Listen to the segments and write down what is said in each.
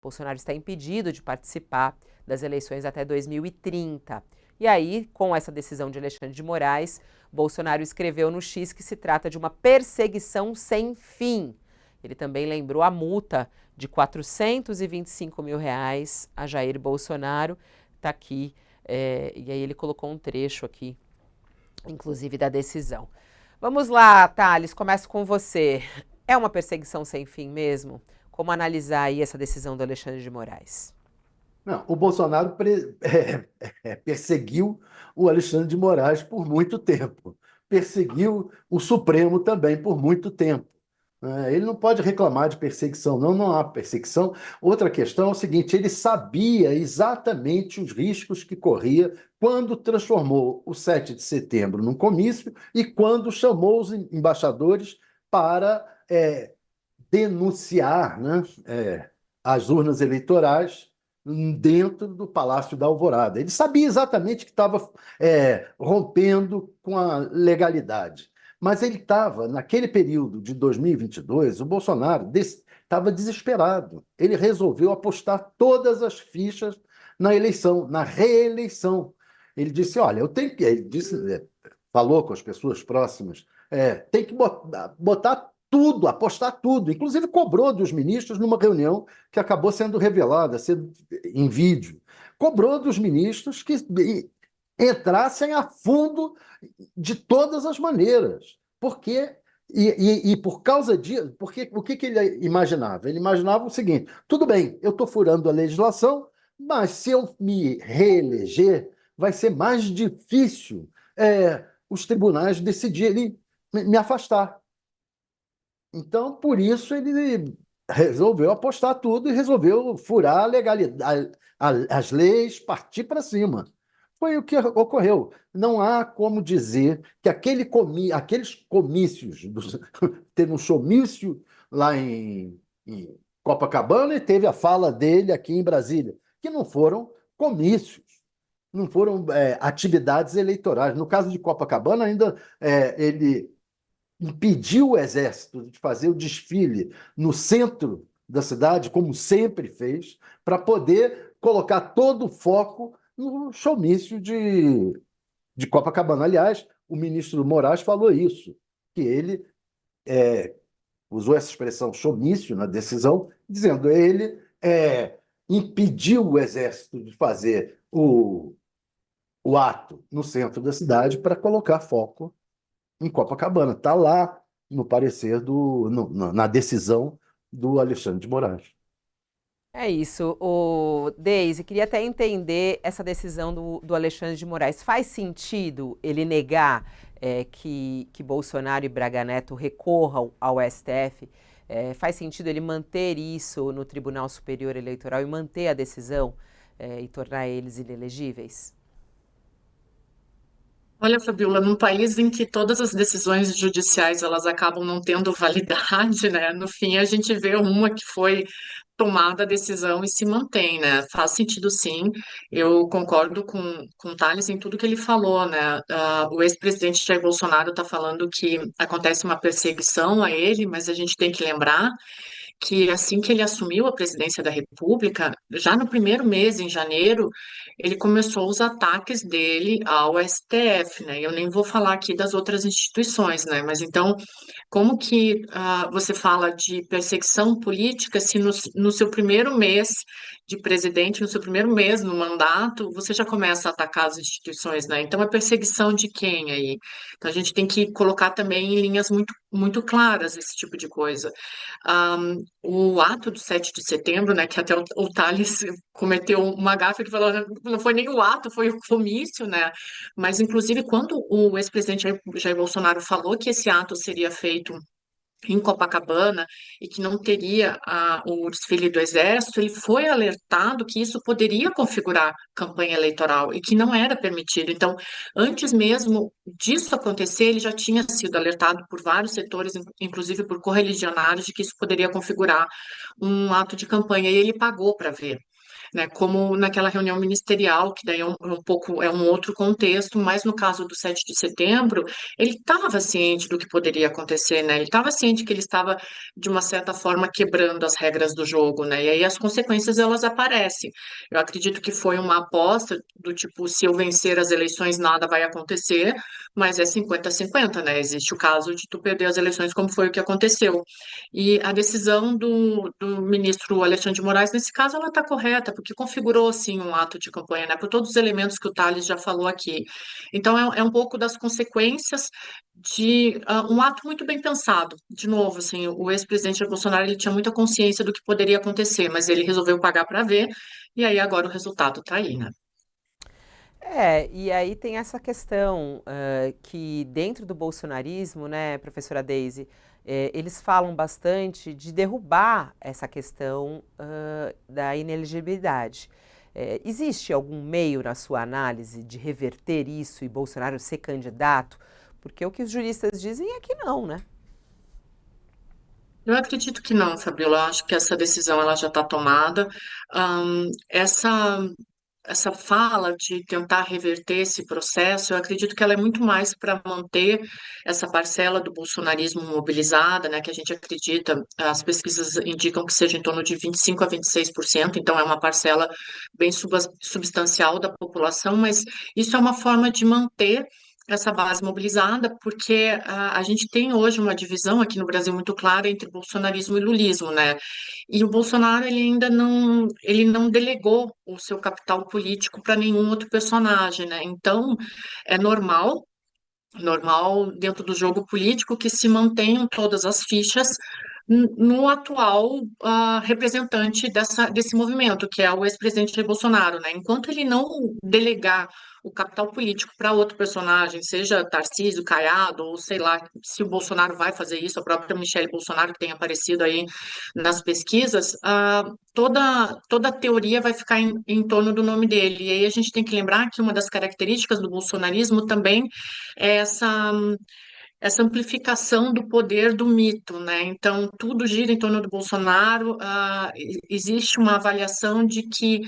Bolsonaro está impedido de participar das eleições até 2030. E aí, com essa decisão de Alexandre de Moraes, Bolsonaro escreveu no X que se trata de uma perseguição sem fim. Ele também lembrou a multa de R$ 425 mil a Jair Bolsonaro. Está aqui, e aí ele colocou um trecho aqui, inclusive da decisão. Vamos lá, Thales, começo com você. É uma perseguição sem fim mesmo? Como analisar aí essa decisão do Alexandre de Moraes? Não, o Bolsonaro perseguiu o Alexandre de Moraes por muito tempo. Perseguiu o Supremo também por muito tempo. Ele não pode reclamar de perseguição, não, não há perseguição. Outra questão é o seguinte: ele sabia exatamente os riscos que corria quando transformou o 7 de setembro num comício e quando chamou os embaixadores para denunciar, né, as urnas eleitorais dentro do Palácio da Alvorada. Ele sabia exatamente que estava rompendo com a legalidade. Mas ele estava, naquele período de 2022, o Bolsonaro estava desesperado. Ele resolveu apostar todas as fichas na eleição, na reeleição. Ele disse: olha, eu tenho que. Ele disse, falou com as pessoas próximas, tem que botar tudo, apostar tudo. Inclusive cobrou dos ministros numa reunião que acabou sendo revelada em vídeo. Cobrou dos ministros que entrassem a fundo de todas as maneiras. Porque e por causa disso, porque o que ele imaginava? Ele imaginava o seguinte: tudo bem, eu estou furando a legislação, mas se eu me reeleger, vai ser mais difícil os tribunais decidirem me afastar. Então, por isso, ele resolveu apostar tudo e resolveu furar a legalidade, as leis, partir para cima. Foi o que ocorreu. Não há como dizer que aqueles comícios, teve um showmício lá em Copacabana e teve a fala dele aqui em Brasília, que não foram comícios, não foram atividades eleitorais. No caso de Copacabana, ainda ele impediu o exército de fazer o desfile no centro da cidade, como sempre fez, para poder colocar todo o foco no showmício de Copacabana. Aliás, o ministro Moraes falou isso, que ele usou essa expressão showmício na decisão, dizendo que ele impediu o exército de fazer o ato no centro da cidade para colocar foco em Copacabana. Está lá no parecer na decisão do Alexandre de Moraes. É isso. O Deise, queria até entender essa decisão do Alexandre de Moraes. Faz sentido ele negar que Bolsonaro e Braga Neto recorram ao STF? Faz sentido ele manter isso no Tribunal Superior Eleitoral e manter a decisão e tornar eles inelegíveis? Olha, Fabiola, num país em que todas as decisões judiciais elas acabam não tendo validade, né? No fim, a gente vê uma que foi tomada a decisão e se mantém, né? Faz sentido, sim. Eu concordo com o Thales em tudo que ele falou, né? O ex-presidente Jair Bolsonaro está falando que acontece uma perseguição a ele, mas a gente tem que lembrar que assim que ele assumiu a presidência da República, já no primeiro mês, em janeiro, ele começou os ataques dele ao STF, né? Eu nem vou falar aqui das outras instituições, né? Mas então, como que você fala de perseguição política se no seu primeiro mês de presidente, no seu primeiro mês no mandato, você já começa a atacar as instituições, né? Então, é perseguição de quem aí? Então, a gente tem que colocar também em linhas muito, muito claras esse tipo de coisa. O ato do 7 de setembro, né, que até o Thales cometeu uma gafe que falou, não foi nem o ato, foi o comício, né, mas inclusive quando o ex-presidente Jair Bolsonaro falou que esse ato seria feito em Copacabana e que não teria o desfile do Exército, ele foi alertado que isso poderia configurar campanha eleitoral e que não era permitido. Então, antes mesmo disso acontecer, ele já tinha sido alertado por vários setores, inclusive por correligionários, de que isso poderia configurar um ato de campanha, e ele pagou para ver. né? Como naquela reunião ministerial, que daí é um outro contexto, mas no caso do 7 de setembro, ele estava ciente do que poderia acontecer, né? Ele estava ciente que ele estava, de uma certa forma, quebrando as regras do jogo, né? E aí as consequências elas aparecem. Eu acredito que foi uma aposta do tipo, se eu vencer as eleições, nada vai acontecer, mas é 50-50, né? Existe o caso de tu perder as eleições, como foi o que aconteceu. E a decisão do ministro Alexandre de Moraes, nesse caso, ela está correta, porque configurou, sim, um ato de campanha, né? Por todos os elementos que o Thales já falou aqui. Então, é um pouco das consequências de um ato muito bem pensado. De novo, assim, o ex-presidente Jair Bolsonaro, ele tinha muita consciência do que poderia acontecer, mas ele resolveu pagar para ver, e aí agora o resultado está aí, né? E aí tem essa questão que dentro do bolsonarismo, né, professora Daisy, eles falam bastante de derrubar essa questão da inelegibilidade. Existe algum meio na sua análise de reverter isso e Bolsonaro ser candidato? Porque o que os juristas dizem é que não, né? Eu acredito que não, Fabiola. Eu acho que essa decisão ela já está tomada. Essa fala de tentar reverter esse processo, eu acredito que ela é muito mais para manter essa parcela do bolsonarismo mobilizada, né, que a gente acredita, as pesquisas indicam que seja em torno de 25 a 26%, então é uma parcela bem substancial da população, mas isso é uma forma de manter essa base mobilizada, porque a gente tem hoje uma divisão aqui no Brasil muito clara entre bolsonarismo e lulismo, né? E o Bolsonaro ele não delegou o seu capital político para nenhum outro personagem, né? Então é normal dentro do jogo político que se mantenham todas as fichas no atual representante desse movimento, que é o ex-presidente Jair Bolsonaro, né? Enquanto ele não delegar o capital político para outro personagem, seja Tarcísio, Caiado, ou sei lá, se o Bolsonaro vai fazer isso, a própria Michelle Bolsonaro, que tem aparecido aí nas pesquisas, toda a teoria vai ficar em torno do nome dele. E aí a gente tem que lembrar que uma das características do bolsonarismo também é essa amplificação do poder do mito, né? Então, tudo gira em torno do Bolsonaro. Existe uma avaliação de que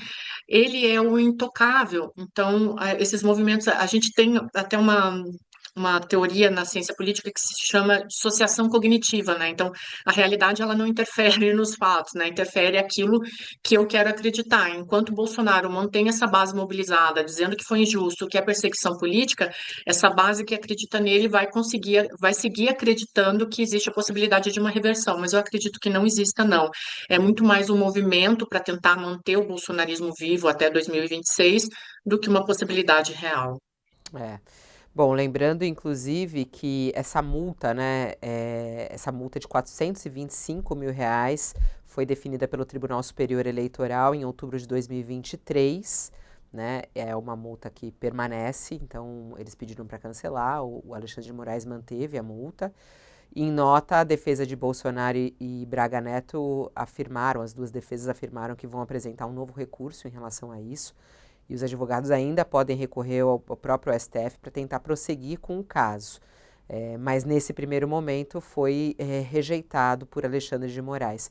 ele é o intocável. Então, esses movimentos, a gente tem até uma teoria na ciência política que se chama dissociação cognitiva, né? Então, a realidade ela não interfere nos fatos, né? Interfere aquilo que eu quero acreditar. Enquanto o Bolsonaro mantém essa base mobilizada, dizendo que foi injusto, que é perseguição política, essa base que acredita nele vai seguir acreditando que existe a possibilidade de uma reversão, mas eu acredito que não exista, não. É muito mais um movimento para tentar manter o bolsonarismo vivo até 2026 do que uma possibilidade real. É. Bom, lembrando inclusive que essa multa, né, essa multa de R$ 425 mil foi definida pelo Tribunal Superior Eleitoral em outubro de 2023, né, é uma multa que permanece, então eles pediram para cancelar, o Alexandre de Moraes manteve a multa. Em nota, a defesa de Bolsonaro e Braga Neto afirmaram, as duas defesas afirmaram que vão apresentar um novo recurso em relação a isso. E os advogados ainda podem recorrer ao próprio STF para tentar prosseguir com o caso. Mas nesse primeiro momento foi rejeitado por Alexandre de Moraes.